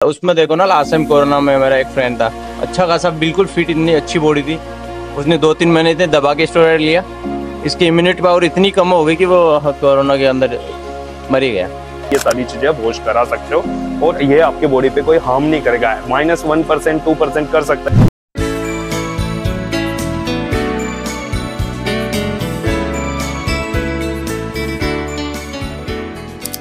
उसमें देखो ना, लास्ट टाइम कोरोना में मेरा एक फ्रेंड था, अच्छा खासा बिल्कुल फिट, इतनी अच्छी बॉडी थी, उसने 2-3 महीने इतने दबा के स्टेरॉइड लिया, इसकी इम्यूनिटी पावर इतनी कम हो गई कि वो कोरोना के अंदर मर ही गया। ये सारी चीजें वॉश करा सकते हो और ये आपके बॉडी पे कोई हार्म नहीं करेगा। -1% 2% कर सकता है।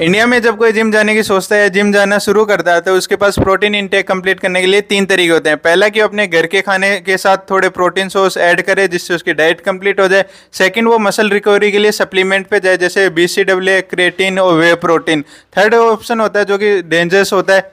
इंडिया में जब कोई जिम जाने की सोचता है, जिम जाना शुरू करता है, तो उसके पास प्रोटीन इंटेक कंप्लीट करने के लिए 3 तरीके होते हैं। पहला कि वो अपने घर के खाने के साथ थोड़े प्रोटीन सोर्स ऐड करे जिससे उसकी डाइट कंप्लीट हो जाए। सेकंड, वो मसल रिकवरी के लिए सप्लीमेंट पे जाए, जैसे BCAA, क्रिएटिन और वे प्रोटीन। थर्ड ऑप्शन होता है जो कि डेंजरस होता है,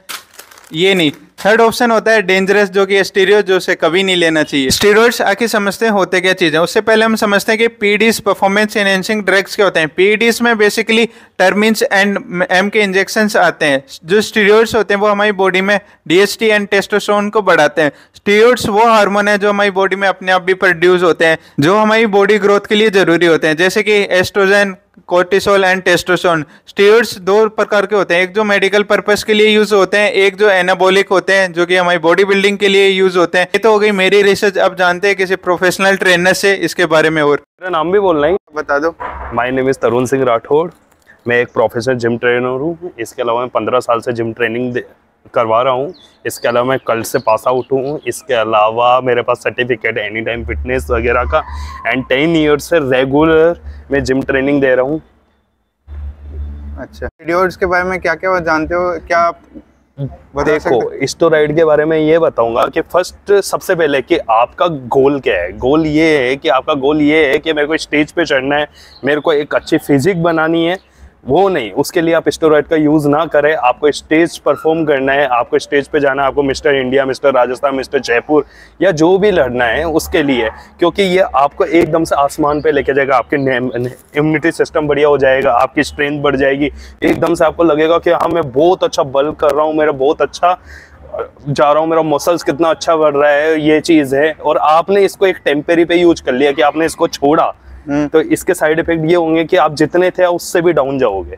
ये नहीं, थर्ड ऑप्शन होता है डेंजरस, जो कि स्टीरॉइड, जो से कभी नहीं लेना चाहिए। स्टीरॉइड्स आके समझते हैं होते क्या चीज़ है। उससे पहले हम समझते हैं कि PEDs, परफॉर्मेंस एनहेंसिंग ड्रग्स क्या होते हैं। PEDs में बेसिकली टर्मिन्स एंड M के इंजेक्शंस आते हैं। जो स्टीरॉइड्स होते हैं वो हमारी बॉडी में DHT एंड टेस्टोस्टेरोन को बढ़ाते हैं। स्टीरॉइड्स वो हार्मोन है जो हमारी बॉडी में अपने आप भी प्रोड्यूस होते हैं, जो हमारी बॉडी ग्रोथ के लिए जरूरी होते हैं, जैसे कि estrogen, cortisol and testosterone. Steroids 2 प्रकार के होते हैं, एक जो मेडिकल पर्पस के लिए यूज होते हैं, एक जो एनाबॉलिक होते हैं जो कि हमारी बॉडी बिल्डिंग के लिए यूज होते हैं। ये तो हो गई मेरी रिसर्च। अब जानते हैं किसी प्रोफेशनल ट्रेनर से इसके बारे में। और मेरा नाम भी बोलना है, बता दो। माय नेम इज तरुण सिंह राठौड़। मैं एक प्रोफेशनल जिम ट्रेनर हूँ। इसके अलावा मैं 15 साल से जिम ट्रेनिंग करवा रहा हूँ। इसके अलावा मैं कल से पास आउट हूँ। इसके अलावा मेरे पास सर्टिफिकेट एनी टाइम फिटनेस वगैरह का एंड 10 ईयर्स से रेगुलर मैं जिम ट्रेनिंग दे रहा हूँ। अच्छा, स्टीरॉइड्स के बारे में क्या क्या जानते हो, क्या आप बता सकते? देखो, स्टेरॉइड के बारे में ये बताऊंगा कि फर्स्ट सबसे पहले कि आपका गोल क्या है। गोल ये है कि आपका गोल ये है कि मेरे को स्टेज पे चढ़ना है, मेरे को एक अच्छी फिजिक बनानी है, वो नहीं। उसके लिए आप स्टेरॉइड का यूज़ ना करें। आपको स्टेज परफॉर्म करना है, आपको स्टेज पे जाना है, आपको mister India, mister Rajasthan, mister Jaipur या जो भी लड़ना है उसके लिए, क्योंकि ये आपको एकदम से आसमान पे लेके जाएगा। आपके इम्यूनिटी सिस्टम बढ़िया हो जाएगा, आपकी स्ट्रेंथ बढ़ जाएगी। एकदम से आपको लगेगा कि हाँ, मैं बहुत अच्छा बल कर रहा हूँ, मेरा बहुत अच्छा जा रहा हूँ, मेरा मसल्स कितना अच्छा बढ़ रहा है, ये चीज़ है। और आपने इसको एक टेम्परेरी पे यूज कर लिया कि आपने इसको छोड़ा, तो इसके साइड इफेक्ट ये होंगे कि आप जितने थे उससे भी डाउन जाओगे।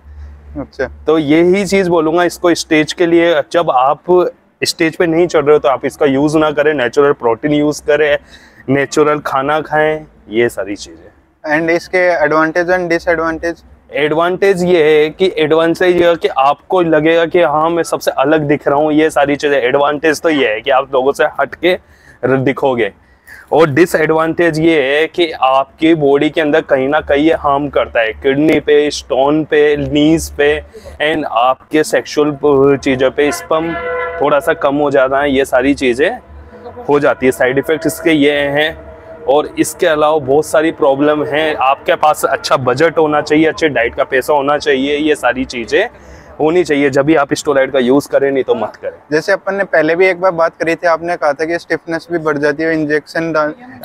अच्छा, तो यही चीज बोलूंगा इसको स्टेज के लिए। जब आप स्टेज पे नहीं चढ़ रहे हो तो आप इसका यूज ना करें, नेचुरल प्रोटीन यूज करें, नेचुरल खाना खाएं, ये सारी चीजें। एंड इसके एडवांटेज एंड डिसएडवांटेज? एडवांटेज ये है कि एडवांटेज ये है कि आपको लगेगा कि हाँ, मैं सबसे अलग दिख रहा हूँ, ये सारी चीजें। एडवांटेज तो ये है कि आप लोगों से हट के दिखोगे। और डिसएडवांटेज ये है कि आपकी बॉडी के अंदर कहीं ना कहीं ये हार्म करता है, किडनी पे, स्टोन पे, नीज पे एंड आपके सेक्सुअल चीज़ों पे स्पर्म थोड़ा सा कम हो जाता है। ये सारी चीज़ें हो जाती है। साइड इफ़ेक्ट्स इसके ये हैं। और इसके अलावा बहुत सारी प्रॉब्लम हैं। आपके पास अच्छा बजट होना चाहिए, अच्छे डाइट का पैसा होना चाहिए, ये सारी चीज़ें होनी चाहिए। जब भी आप स्टेरॉइड का यूज करें, नहीं तो मत करें। जैसे अपन ने पहले भी एक बार बात करी थी, आपने कहा था कि स्टिफनेस भी बढ़ जाती है इंजेक्शन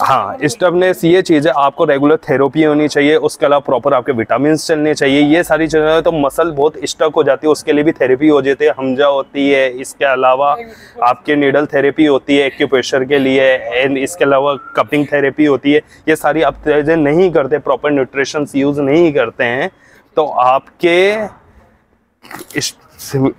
हाँ, स्टिफनेस ये चीज़ है, आपको रेगुलर थेरेपी होनी चाहिए। उसके अलावा प्रॉपर आपके विटामिन चलने चाहिए, ये सारी चीज़ें। तो मसल बहुत स्टक हो जाती है, उसके लिए भी थेरेपी हो जाती है, हमजा होती है। इसके अलावा आपके नीडल थेरेपी होती है एक्यूप्रेशर के लिए एंड इसके अलावा कपिंग थेरेपी होती है। ये सारी आप चीज़ें नहीं करते, प्रॉपर न्यूट्रिशन यूज़ नहीं करते हैं, तो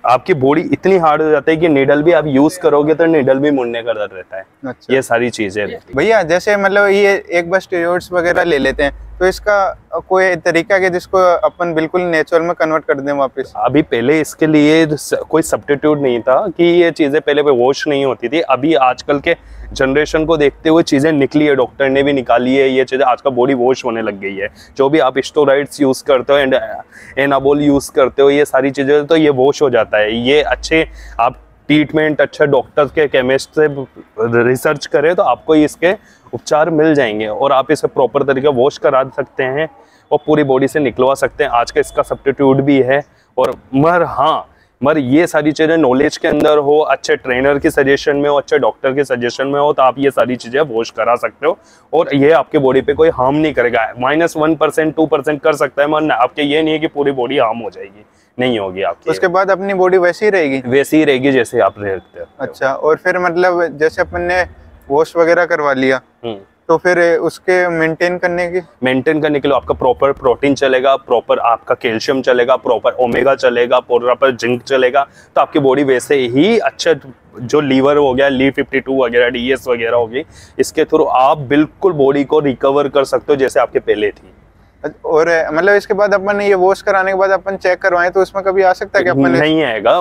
आपकी बॉडी इतनी हार्ड हो जाती है कि नीडल भी आप यूज करोगे तो नीडल भी मुड़ने का डर रहता है। अच्छा। ये सारी चीजें भैया, जैसे मतलब ये एक बार स्टेरॉइड्स वगैरह ले लेते हैं तो इसका कोई तरीका है जिसको अपन बिल्कुल नेचुरल में कन्वर्ट कर दें वापस? अभी पहले इसके लिए कोई सब्स्टिट्यूट नहीं था कि ये चीजें पहले पे वॉश नहीं होती थी। अभी आजकल के जनरेशन को देखते हुए चीजें निकली है, डॉक्टर ने भी निकाली है ये चीजें। आजकल बॉडी वॉश होने लग गई है। जो भी आप स्टेरॉइड्स यूज करते हो एंड एनाबॉल यूज करते हो, ये सारी चीजें, तो ये वॉश हो जाता है। ये अच्छे आप ट्रीटमेंट अच्छे डॉक्टर के, केमिस्ट से रिसर्च करें तो आपको इसके उपचार मिल जाएंगे और आप इसे प्रॉपर तरीके वॉश करा सकते हैं और पूरी बॉडी से निकलवा सकते हैं। आज का इसका सब्स्टिट्यूट भी है। और मगर ये सारी चीज़ें नॉलेज के अंदर हो, अच्छे ट्रेनर की सजेशन में हो, अच्छे डॉक्टर के सजेशन में हो, तो आप ये सारी चीज़ें वॉश करा सकते हो और ये आपके बॉडी पे कोई हार्म नहीं करेगा। -1% 2% कर सकता है, मगर आपके ये नहीं है कि पूरी बॉडी हार्म हो जाएगी, नहीं होगी आपकी। उसके बाद अपनी बॉडी वैसी ही रहेगी? वैसी ही रहेगी जैसे आप रहते हो। अच्छा, और फिर मतलब जैसे अपन ने वॉश वगैरह करवा लिया तो फिर उसके मेंटेन करने के लिए आपका प्रॉपर प्रोटीन चलेगा, प्रॉपर आपका कैल्शियम चलेगा, प्रॉपर ओमेगा चलेगा, प्रॉपर जिंक चलेगा, तो आपकी बॉडी वैसे ही अच्छा, जो लीवर हो गया, Li52 वगैरह, डीएस वगैरह होगी, इसके थ्रू आप बिल्कुल बॉडी को रिकवर कर सकते हो जैसे आपके पहले थी। और मतलब इसके बाद अपन ये वॉश कराने के बाद अपन चेक करवाएं तो उसमें कभी आ सकता है कि अपन नहीं आएगा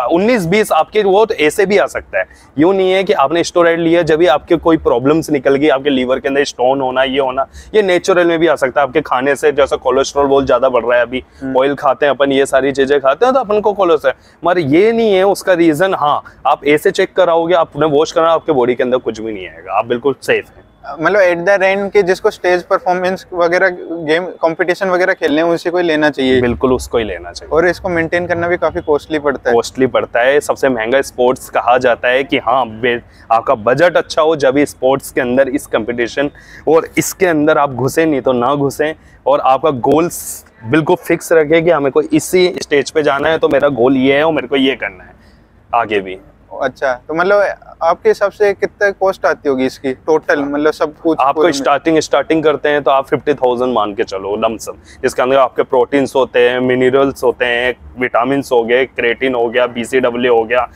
19-20 आपके वो तो ऐसे भी आ सकता है। यूं नहीं है कि आपने स्टेरॉइड लिया जब भी आपके कोई प्रॉब्लम्स निकल गई, आपके लीवर के अंदर स्टोन होना, ये होना, ये नेचुरल में भी आ सकता है आपके खाने से। जैसा कोलेस्ट्रॉल बहुत ज्यादा बढ़ रहा है अभी, ऑयल खाते हैं अपन, ये सारी चीजें खाते हैं तो अपन को कोलेस्ट्रॉल, मगर ये नहीं है उसका रीजन। हाँ, आप ऐसे चेक कराओगे, आपने वॉश करना, आपके बॉडी के अंदर कुछ भी नहीं आएगा, आप बिल्कुल सेफ है। मतलब एट द एंड के जिसको स्टेज परफॉर्मेंस वगैरह, गेम कंपटीशन वगैरह खेलने हैं, उसी को ही लेना चाहिए। बिल्कुल उसको ही लेना चाहिए। और इसको मेंटेन करना भी काफी कॉस्टली पड़ता है। सबसे महंगा स्पोर्ट्स कहा जाता है कि हाँ, आपका बजट अच्छा हो जब स्पोर्ट्स के अंदर इस कंपटीशन और इसके अंदर आप घुसे, नहीं तो ना घुसें। और आपका गोल्स बिल्कुल फिक्स रखे कि हमें को इसी स्टेज पे जाना है, तो मेरा गोल ये है और मेरे को ये करना है आगे भी। अच्छा, तो मतलब आपके हिसाब से कितना कॉस्ट आती होगी इसकी टोटल, मतलब सब कुछ? आपको स्टार्टिंग करते हैं तो आप 50,000 मान के चलो लमसम, जिसके अंदर आपके प्रोटीन्स होते हैं, मिनरल्स होते हैं, विटामिन हो गए, क्रेटिन हो गया, BCAA हो गया,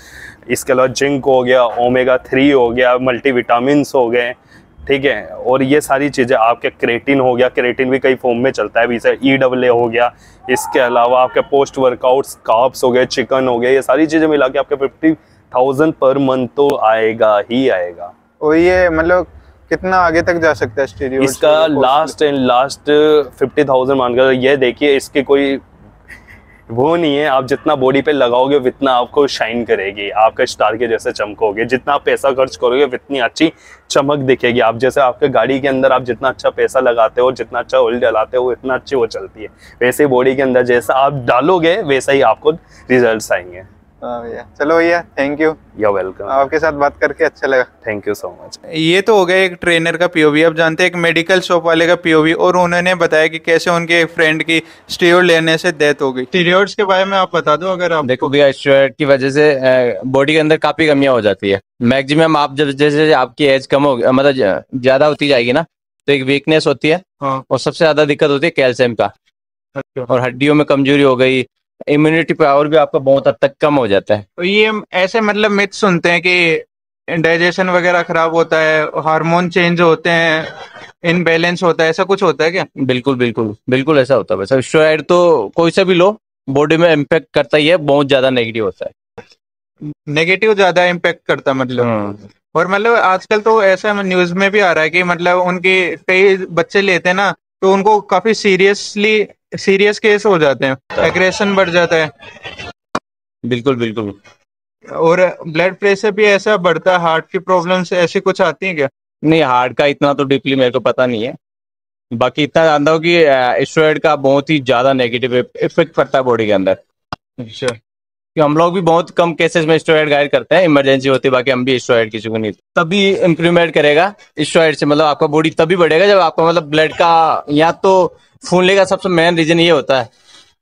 इसके अलावा जिंक हो गया, ओमेगा 3 हो गया, मल्टीविटामिन हो गए, ठीक है। और ये सारी चीज़ें, आपके क्रेटिन हो गया, क्रेटिन भी कई फॉर्म में चलता है, EAA हो गया। इसके अलावा आपके पोस्ट वर्कआउट्स, कार्ब्स हो गए, चिकन हो गया, ये सारी चीज़ें मिला के आपके 50,000 पर मंथ तो आएगा ही आएगा। और ये मतलब कितना आगे तक जा सकता है स्टीरियो? इसका लास्ट 50,000 मानकर ये देखिए, इसकी कोई वो नहीं है। आप जितना बॉडी पे लगाओगे उतना आपको शाइन करेगी, आपका स्टार के जैसे चमकोगे। जितना आप पैसा खर्च करोगे उतनी अच्छी चमक दिखेगी। आप जैसे आपके गाड़ी के अंदर आप जितना अच्छा पैसा लगाते हो, जितना अच्छा ऑयल डलाते हो, इतना अच्छी वो चलती है। वैसे ही बॉडी के अंदर जैसा आप डालोगे वैसा ही आपको रिजल्ट्स आएंगे। भैया, चलो भैया, थैंक यू। You welcome. आपके साथ बात करके अच्छा लगा। Thank you so much. ये तो हो गया एक ट्रेनर का पीओवी। अब जानते हैं एक मेडिकल शॉप वाले का पीओवी, और उन्होंने बताया कि कैसे उनके एक फ्रेंड की स्टीरॉइड लेने से डेथ हो गई। स्टीरॉइड्स के बारे में आप बता दो अगर आप। देखो भैया, स्टेरॉइड की वजह से बॉडी के अंदर काफी कमियां हो जाती है। मैक्सिमम आप जब जैसे आपकी एज कम हो, मतलब ज्यादा होती जाएगी ना, तो एक वीकनेस होती है। हाँ। और सबसे ज्यादा दिक्कत होती है कैल्शियम का। अच्छा। और हड्डियों में कमजोरी हो गई, इम्यूनिटी पावर भी आपका बहुत हद तक कम हो जाता है। तो ये ऐसे मतलब मिथ सुनते हैं कि डाइजेशन वगैरह खराब होता है, हार्मोन चेंज होते हैं, इनबैलेंस होता है, ऐसा कुछ होता है क्या? बिल्कुल बिल्कुल बिल्कुल ऐसा होता है। वैसे स्टेरॉइड तो कोई सा भी लो, बॉडी में इम्पैक्ट करता ही है, बहुत ज्यादा नेगेटिव होता है। नेगेटिव ज्यादा इम्पैक्ट करता मतलब? और मतलब आजकल तो ऐसा न्यूज में भी आ रहा है कि मतलब उनके कई बच्चे लेते हैं ना, तो उनको काफी सीरियस केस हो जाते हैं, एग्रेशन बढ़ जाता है। बिल्कुल बिल्कुल। और ब्लड प्रेशर भी ऐसा बढ़ता है, हार्ट की प्रॉब्लम्स ऐसी कुछ आती हैं क्या? नहीं, हार्ट का इतना तो डीपली मेरे को पता नहीं है। बाकी इतना जानता हूँ कि स्टेरॉइड का बहुत ही ज्यादा नेगेटिव इफेक्ट पड़ता है बॉडी के अंदर। अच्छा। कि हम लोग भी बहुत कम केसेस में स्टेरॉइड गाइड करते हैं, इमरजेंसी होती है। बाकी हम भी स्टेरॉइड किसी को नहीं, तभी इंप्रूवमेंट करेगा स्टेरॉइड से। मतलब आपका बॉडी तभी बढ़ेगा जब आपका मतलब ब्लड का, या तो फूलने का सबसे मेन रीजन ये होता है,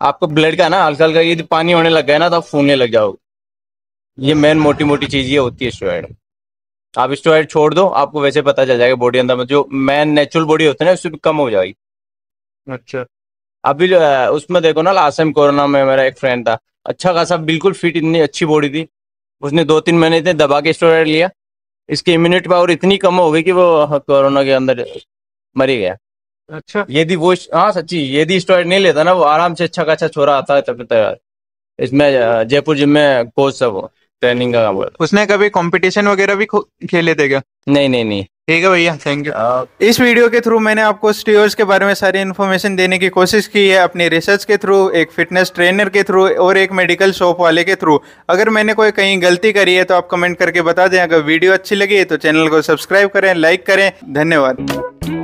आपको ब्लड का ना हल्का हल्का यदि पानी होने लग गया ना, तो आप फूलने लग जाओगे। ये मेन मोटी मोटी चीज ये होती है स्टेरॉइड। आप स्टेरॉइड छोड़ दो, आपको वैसे पता चल जाएगा बॉडी अंदर में जो मेन नेचुरल बॉडी होती है ना, उससे भी कम हो जाएगी। अच्छा। अभी उसमें देखो ना, लास्ट टाइम कोरोना में मेरा एक फ्रेंड था, अच्छा खासा बिल्कुल फिट, इतनी अच्छी बॉडी थी। उसने 2-3 महीने इतने दबा के स्टेरॉइड लिया, इसकी इम्यूनिटी पावर इतनी कम हो गई कि वो कोरोना के अंदर मर ही गया। अच्छा। यदि वो, हाँ सच्ची, यदि स्टेरॉइड नहीं लेता ना, वो आराम से अच्छा खासा छोरा आता है तब तैयार। इसमें जयपुर जिम में कोच सब ट्रेनिंग का काम करता। उसने कभी कंपटीशन वगैरह भी खेले थे क्या? नहीं नहीं नहीं। ठीक है भैया, थैंक यू। इस वीडियो के थ्रू मैंने आपको स्टीरॉइड्स के बारे में सारी इन्फॉर्मेशन देने की कोशिश की है, अपनी रिसर्च के थ्रू, एक फिटनेस ट्रेनर के थ्रू और एक मेडिकल शॉप वाले के थ्रू। अगर मैंने कोई कहीं गलती करी है तो आप कमेंट करके बता दें। अगर वीडियो अच्छी लगी तो चैनल को सब्सक्राइब करें, लाइक करें। धन्यवाद।